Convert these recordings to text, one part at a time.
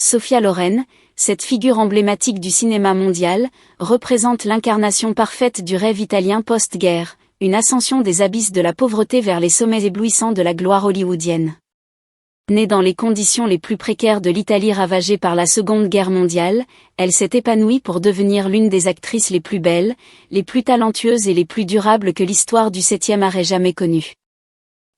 Sophia Loren, cette figure emblématique du cinéma mondial, représente l'incarnation parfaite du rêve italien post-guerre, une ascension des abysses de la pauvreté vers les sommets éblouissants de la gloire hollywoodienne. Née dans les conditions les plus précaires de l'Italie ravagée par la Seconde Guerre mondiale, elle s'est épanouie pour devenir l'une des actrices les plus belles, les plus talentueuses et les plus durables que l'histoire du 7e art ait jamais connue.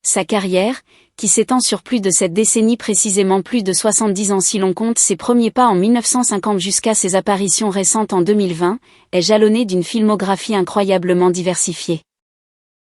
Sa carrière, qui s'étend sur plus de 7 décennies, précisément plus de 70 ans si l'on compte ses premiers pas en 1950 jusqu'à ses apparitions récentes en 2020, est jalonnée d'une filmographie incroyablement diversifiée.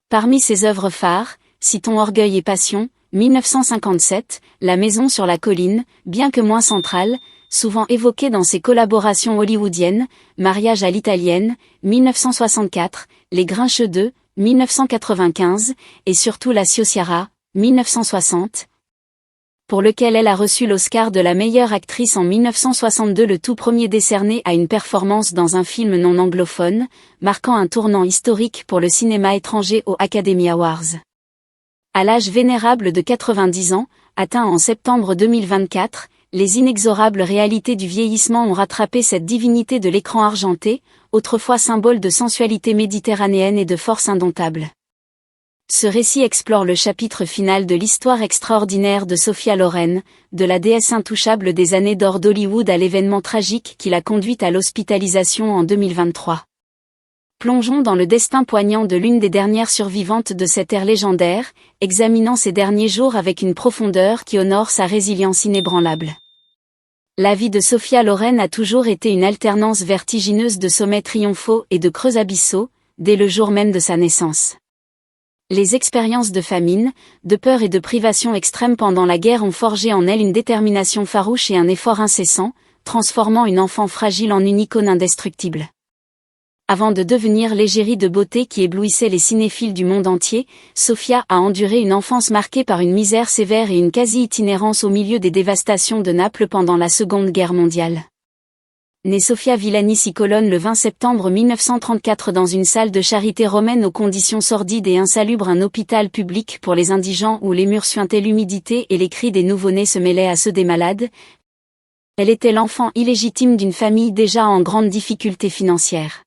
Parmi ses œuvres phares, citons Orgueil et Passion, 1957, La Maison sur la colline, bien que moins centrale, souvent évoquée dans ses collaborations hollywoodiennes, Mariage à l'italienne, 1964, Les Grincheux 2, 1995, et surtout La Ciociara, 1960, pour lequel elle a reçu l'Oscar de la meilleure actrice en 1962, le tout premier décerné à une performance dans un film non anglophone, marquant un tournant historique pour le cinéma étranger aux Academy Awards. À l'âge vénérable de 90 ans, atteint en septembre 2024, les inexorables réalités du vieillissement ont rattrapé cette divinité de l'écran argenté, autrefois symbole de sensualité méditerranéenne et de force indomptable. Ce récit explore le chapitre final de l'histoire extraordinaire de Sophia Loren, de la déesse intouchable des années d'or d'Hollywood à l'événement tragique qui l'a conduite à l'hospitalisation en 2023. Plongeons dans le destin poignant de l'une des dernières survivantes de cette ère légendaire, examinant ses derniers jours avec une profondeur qui honore sa résilience inébranlable. La vie de Sophia Loren a toujours été une alternance vertigineuse de sommets triomphaux et de creux abyssaux, dès le jour même de sa naissance. Les expériences de famine, de peur et de privation extrême pendant la guerre ont forgé en elle une détermination farouche et un effort incessant, transformant une enfant fragile en une icône indestructible. Avant de devenir l'égérie de beauté qui éblouissait les cinéphiles du monde entier, Sophia a enduré une enfance marquée par une misère sévère et une quasi-itinérance au milieu des dévastations de Naples pendant la Seconde Guerre mondiale. Née Sofia Villani Cicolone le 20 septembre 1934 dans une salle de charité romaine aux conditions sordides et insalubres, un hôpital public pour les indigents où les murs suintaient l'humidité et les cris des nouveau-nés se mêlaient à ceux des malades, elle était l'enfant illégitime d'une famille déjà en grande difficulté financière.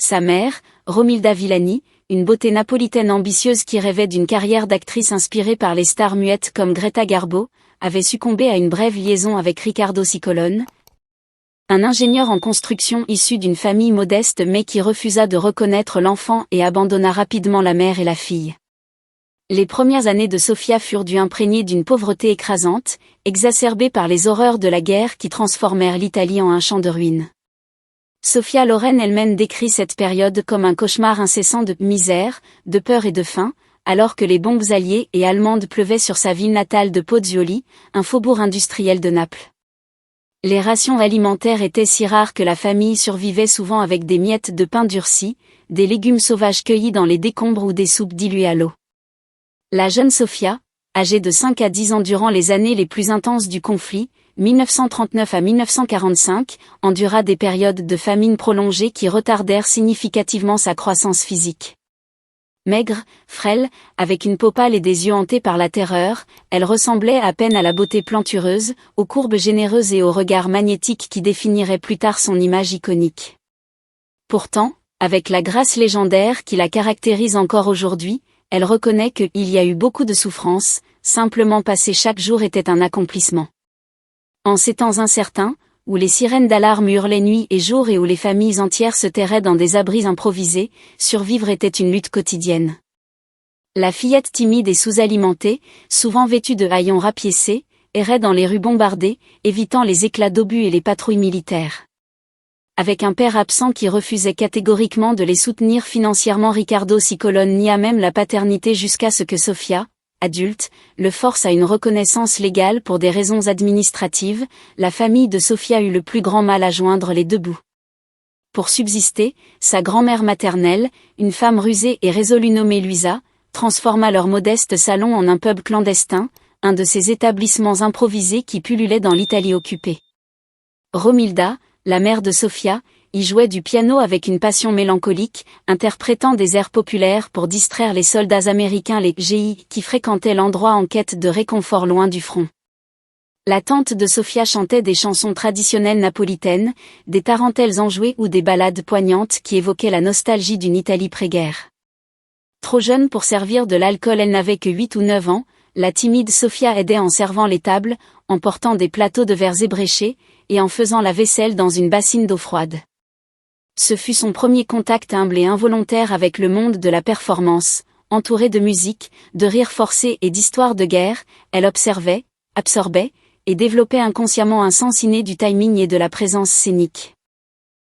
Sa mère, Romilda Villani, une beauté napolitaine ambitieuse qui rêvait d'une carrière d'actrice inspirée par les stars muettes comme Greta Garbo, avait succombé à une brève liaison avec Riccardo Cicolone, un ingénieur en construction issu d'une famille modeste mais qui refusa de reconnaître l'enfant et abandonna rapidement la mère et la fille. Les premières années de Sophia furent imprégnées d'une pauvreté écrasante, exacerbée par les horreurs de la guerre qui transformèrent l'Italie en un champ de ruines. Sophia Loren elle-même décrit cette période comme un cauchemar incessant de misère, de peur et de faim, alors que les bombes alliées et allemandes pleuvaient sur sa ville natale de Pozzuoli, un faubourg industriel de Naples. Les rations alimentaires étaient si rares que la famille survivait souvent avec des miettes de pain durci, des légumes sauvages cueillis dans les décombres ou des soupes diluées à l'eau. La jeune Sophia, âgée de 5 à 10 ans durant les années les plus intenses du conflit, 1939 à 1945, endura des périodes de famine prolongée qui retardèrent significativement sa croissance physique. Maigre, frêle, avec une peau pâle et des yeux hantés par la terreur, elle ressemblait à peine à la beauté plantureuse, aux courbes généreuses et au regard magnétique qui définirait plus tard son image iconique. Pourtant, avec la grâce légendaire qui la caractérise encore aujourd'hui, elle reconnaît qu'il y a eu beaucoup de souffrances, simplement passer chaque jour était un accomplissement. En ces temps incertains, où les sirènes d'alarme hurlaient nuit et jour et où les familles entières se terraient dans des abris improvisés, survivre était une lutte quotidienne. La fillette timide et sous-alimentée, souvent vêtue de haillons rapiécés, errait dans les rues bombardées, évitant les éclats d'obus et les patrouilles militaires. Avec un père absent qui refusait catégoriquement de les soutenir financièrement, Riccardo Cicolone nia même la paternité jusqu'à ce que Sophia, adulte, le force à une reconnaissance légale pour des raisons administratives. La famille de Sophia eut le plus grand mal à joindre les deux bouts. Pour subsister, sa grand-mère maternelle, une femme rusée et résolue nommée Luisa, transforma leur modeste salon en un pub clandestin, un de ces établissements improvisés qui pullulaient dans l'Italie occupée. Romilda, la mère de Sophia, y jouait du piano avec une passion mélancolique, interprétant des airs populaires pour distraire les soldats américains, les GI, qui fréquentaient l'endroit en quête de réconfort loin du front. La tante de Sofia chantait des chansons traditionnelles napolitaines, des tarentelles enjouées ou des ballades poignantes qui évoquaient la nostalgie d'une Italie pré-guerre. Trop jeune pour servir de l'alcool, elle n'avait que 8 ou 9 ans, la timide Sofia aidait en servant les tables, en portant des plateaux de verres ébréchés, et en faisant la vaisselle dans une bassine d'eau froide. Ce fut son premier contact humble et involontaire avec le monde de la performance. Entourée de musique, de rires forcés et d'histoires de guerre, elle observait, absorbait, et développait inconsciemment un sens inné du timing et de la présence scénique.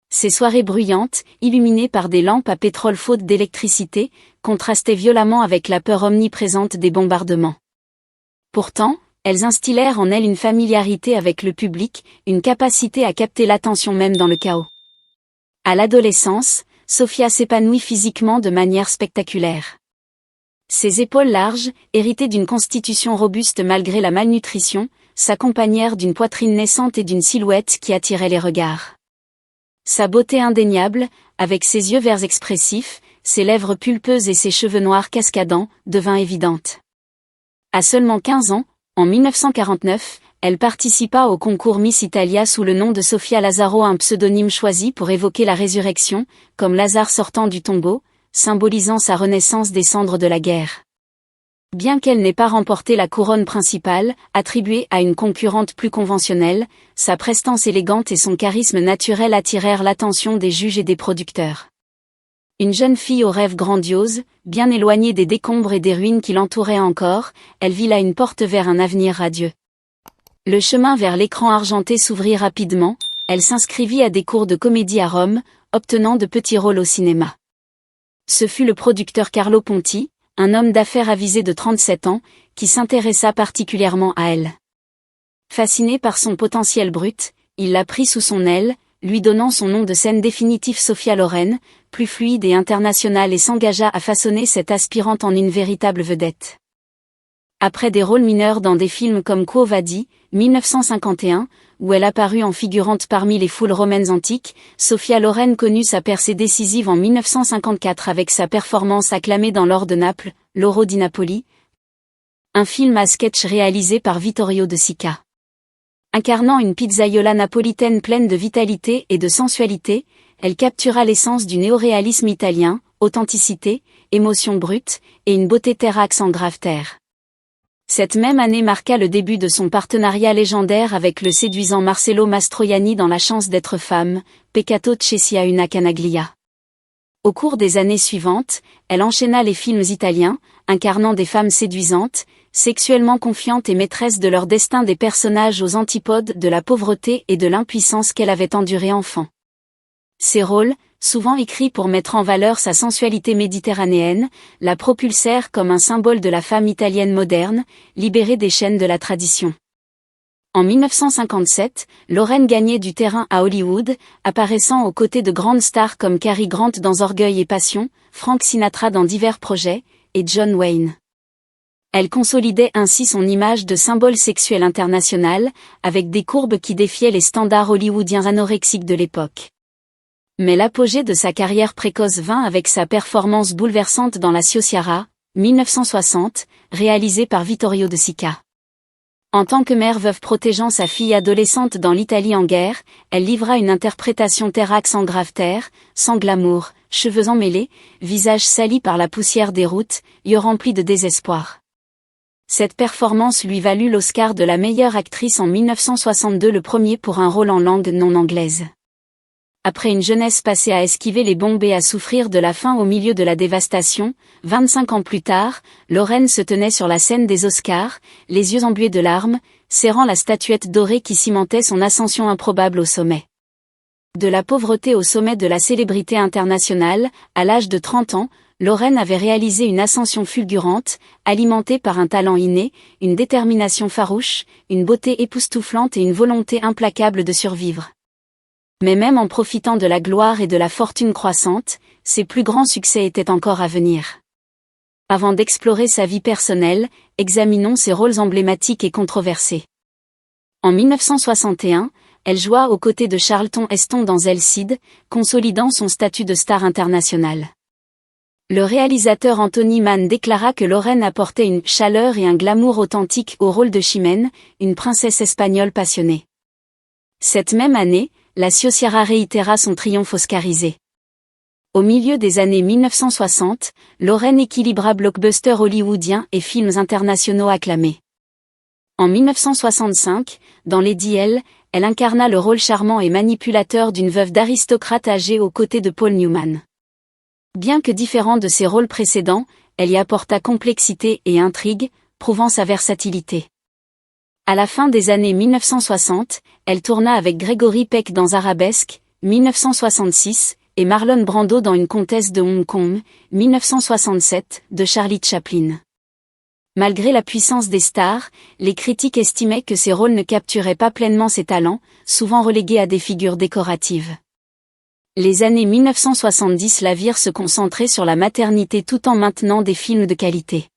Ces soirées bruyantes, illuminées par des lampes à pétrole faute d'électricité, contrastaient violemment avec la peur omniprésente des bombardements. Pourtant, elles instillèrent en elle une familiarité avec le public, une capacité à capter l'attention même dans le chaos. À l'adolescence, Sofia s'épanouit physiquement de manière spectaculaire. Ses épaules larges, héritées d'une constitution robuste malgré la malnutrition, s'accompagnèrent d'une poitrine naissante et d'une silhouette qui attirait les regards. Sa beauté indéniable, avec ses yeux verts expressifs, ses lèvres pulpeuses et ses cheveux noirs cascadants, devint évidente. À seulement 15 ans, en 1949, elle participa au concours Miss Italia sous le nom de Sofia Lazzaro, un pseudonyme choisi pour évoquer la résurrection, comme Lazare sortant du tombeau, symbolisant sa renaissance des cendres de la guerre. Bien qu'elle n'ait pas remporté la couronne principale, attribuée à une concurrente plus conventionnelle, sa prestance élégante et son charisme naturel attirèrent l'attention des juges et des producteurs. Une jeune fille aux rêves grandioses, bien éloignée des décombres et des ruines qui l'entouraient encore, elle vit là une porte vers un avenir radieux. Le chemin vers l'écran argenté s'ouvrit rapidement, elle s'inscrivit à des cours de comédie à Rome, obtenant de petits rôles au cinéma. Ce fut le producteur Carlo Ponti, un homme d'affaires avisé de 37 ans, qui s'intéressa particulièrement à elle. Fasciné par son potentiel brut, il la prit sous son aile, lui donnant son nom de scène définitif Sophia Loren, plus fluide et internationale, et s'engagea à façonner cette aspirante en une véritable vedette. Après des rôles mineurs dans des films comme Quo Vadis, 1951, où elle apparut en figurante parmi les foules romaines antiques, Sophia Loren connut sa percée décisive en 1954 avec sa performance acclamée dans L'Or de Naples, L'Oro di Napoli, un film à sketch réalisé par Vittorio De Sica. Incarnant une pizzaiola napolitaine pleine de vitalité et de sensualité, elle captura l'essence du néoréalisme italien, authenticité, émotion brute, et une beauté terrax en grave terre. Cette même année marqua le début de son partenariat légendaire avec le séduisant Marcello Mastroianni dans La chance d'être femme, Peccato che sia una canaglia. Au cours des années suivantes, elle enchaîna les films italiens, incarnant des femmes séduisantes, sexuellement confiantes et maîtresses de leur destin, des personnages aux antipodes de la pauvreté et de l'impuissance qu'elle avait endurée enfant. Ces rôles, souvent écrits pour mettre en valeur sa sensualité méditerranéenne, la propulsèrent comme un symbole de la femme italienne moderne, libérée des chaînes de la tradition. En 1957, Loren gagnait du terrain à Hollywood, apparaissant aux côtés de grandes stars comme Cary Grant dans Orgueil et Passion, Frank Sinatra dans divers projets, et John Wayne. Elle consolidait ainsi son image de symbole sexuel international, avec des courbes qui défiaient les standards hollywoodiens anorexiques de l'époque. Mais l'apogée de sa carrière précoce vint avec sa performance bouleversante dans La Ciociara, 1960, réalisée par Vittorio De Sica. En tant que mère veuve protégeant sa fille adolescente dans l'Italie en guerre, elle livra une interprétation terrax en grave terre, sans glamour, cheveux emmêlés, visage sali par la poussière des routes, yeux remplis de désespoir. Cette performance lui valut l'Oscar de la meilleure actrice en 1962, le premier pour un rôle en langue non anglaise. Après une jeunesse passée à esquiver les bombes et à souffrir de la faim au milieu de la dévastation, 25 ans plus tard, Loren se tenait sur la scène des Oscars, les yeux embués de larmes, serrant la statuette dorée qui cimentait son ascension improbable au sommet. De la pauvreté au sommet de la célébrité internationale, à l'âge de 30 ans, Loren avait réalisé une ascension fulgurante, alimentée par un talent inné, une détermination farouche, une beauté époustouflante et une volonté implacable de survivre. Mais même en profitant de la gloire et de la fortune croissante, ses plus grands succès étaient encore à venir. Avant d'explorer sa vie personnelle, examinons ses rôles emblématiques et controversés. En 1961, elle joua aux côtés de Charlton Heston dans El Cid, consolidant son statut de star internationale. Le réalisateur Anthony Mann déclara que Lorraine apportait une chaleur et un glamour authentique au rôle de Chimène, une princesse espagnole passionnée. Cette même année, la Ciociara réitéra son triomphe oscarisé. Au milieu des années 1960, Lorraine équilibra blockbusters hollywoodiens et films internationaux acclamés. En 1965, dans Lady L, elle incarna le rôle charmant et manipulateur d'une veuve d'aristocrate âgée aux côtés de Paul Newman. Bien que différent de ses rôles précédents, elle y apporta complexité et intrigue, prouvant sa versatilité. À la fin des années 1960, elle tourna avec Gregory Peck dans Arabesque, 1966, et Marlon Brando dans Une comtesse de Hong Kong, 1967, de Charlie Chaplin. Malgré la puissance des stars, les critiques estimaient que ces rôles ne capturaient pas pleinement ses talents, souvent relégués à des figures décoratives. Les années 1970 la virent se concentrer sur la maternité tout en maintenant des films de qualité.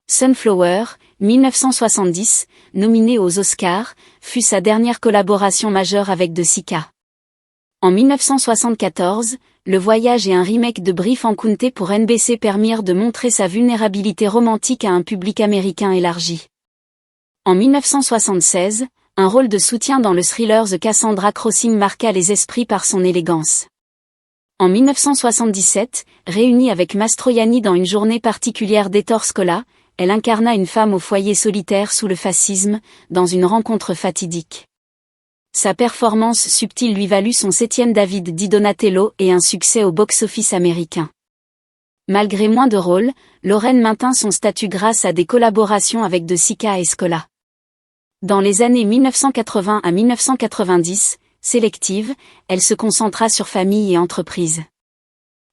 Sunflower, 1970, nominé aux Oscars, fut sa dernière collaboration majeure avec De Sica. En 1974, Le Voyage et un remake de Brief en Kunte pour NBC permirent de montrer sa vulnérabilité romantique à un public américain élargi. En 1976, un rôle de soutien dans le thriller The Cassandra Crossing marqua les esprits par son élégance. En 1977, réunie avec Mastroianni dans Une journée particulière d'Ettore Scola, elle incarna une femme au foyer solitaire sous le fascisme, dans Une rencontre fatidique. Sa performance subtile lui valut son 7e David di Donatello et un succès au box-office américain. Malgré moins de rôles, Lorraine maintint son statut grâce à des collaborations avec De Sica et Scola. Dans les années 1980 à 1990, sélective, elle se concentra sur famille et entreprise.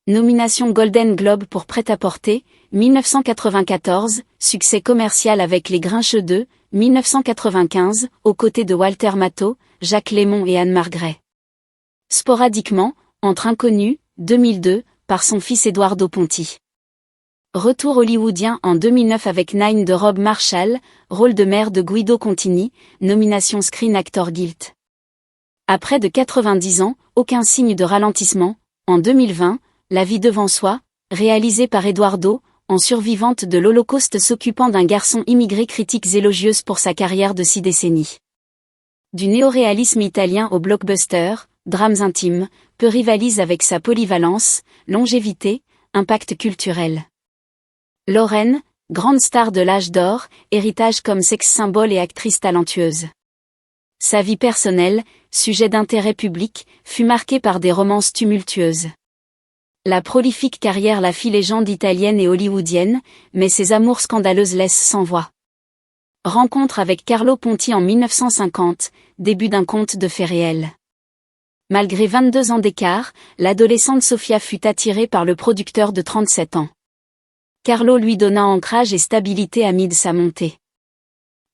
Nomination Golden Globe pour Prêt-à-porter, 1994, succès commercial avec Les Grincheux 2, 1995, aux côtés de Walter Matthau, Jacques Lémon et Anne Margret. Sporadiquement, entre Inconnus, 2002, par son fils Eduardo Ponti. Retour hollywoodien en 2009 avec Nine de Rob Marshall, rôle de mère de Guido Contini, nomination Screen Actor Guild. À près de 90 ans, aucun signe de ralentissement, en 2020, La vie devant soi, réalisée par Eduardo, en survivante de l'Holocauste s'occupant d'un garçon immigré, critiques élogieuses pour sa carrière de 6 décennies. Du néoréalisme italien au blockbuster, drames intimes, peu rivalise avec sa polyvalence, longévité, impact culturel. Lorraine, grande star de l'âge d'or, héritage comme sex-symbole et actrice talentueuse. Sa vie personnelle, sujet d'intérêt public, fut marquée par des romances tumultueuses. La prolifique carrière la fit légende italienne et hollywoodienne, mais ses amours scandaleuses laissent sans voix. Rencontre avec Carlo Ponti en 1950, début d'un conte de faits réels. Malgré 22 ans d'écart, l'adolescente Sofia fut attirée par le producteur de 37 ans. Carlo lui donna ancrage et stabilité amid sa montée.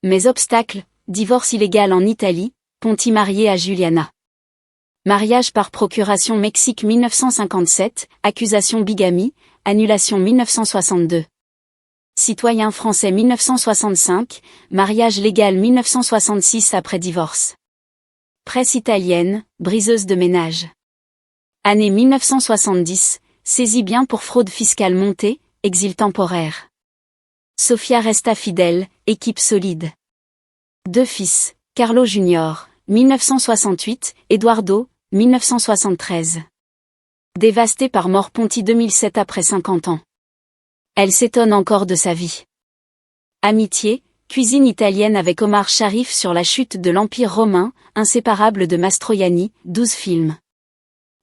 Mais obstacle, divorce illégal en Italie, Ponti marié à Giuliana. Mariage par procuration Mexique 1957, accusation bigamie, annulation 1962. Citoyen français 1965, mariage légal 1966 après divorce. Presse italienne, briseuse de ménage. Année 1970, saisie bien pour fraude fiscale montée, exil temporaire. Sofia resta fidèle, équipe solide. 2 fils, Carlo Junior, 1968, Eduardo, 1973. Dévastée par mort Ponti 2007 après 50 ans. Elle s'étonne encore de sa vie. Amitié, cuisine italienne avec Omar Sharif sur la chute de l'Empire romain, inséparable de Mastroianni, 12 films.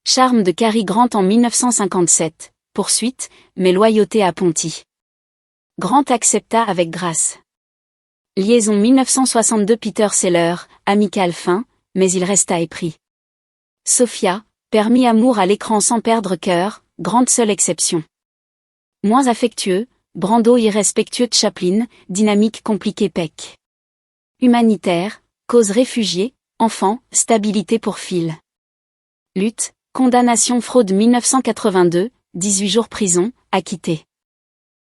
Charme de Cary Grant en 1957, poursuite, mais loyauté à Ponti. Grant accepta avec grâce. Liaison 1962 Peter Sellers, amical fin, mais il resta épris. Sofia, permis amour à l'écran sans perdre cœur, grande seule exception. Moins affectueux, Brando irrespectueux de Chaplin, dynamique compliquée Peck. Humanitaire, cause réfugiés, enfants, stabilité pour Phil. Lutte, condamnation fraude 1982, 18 jours prison, acquitté.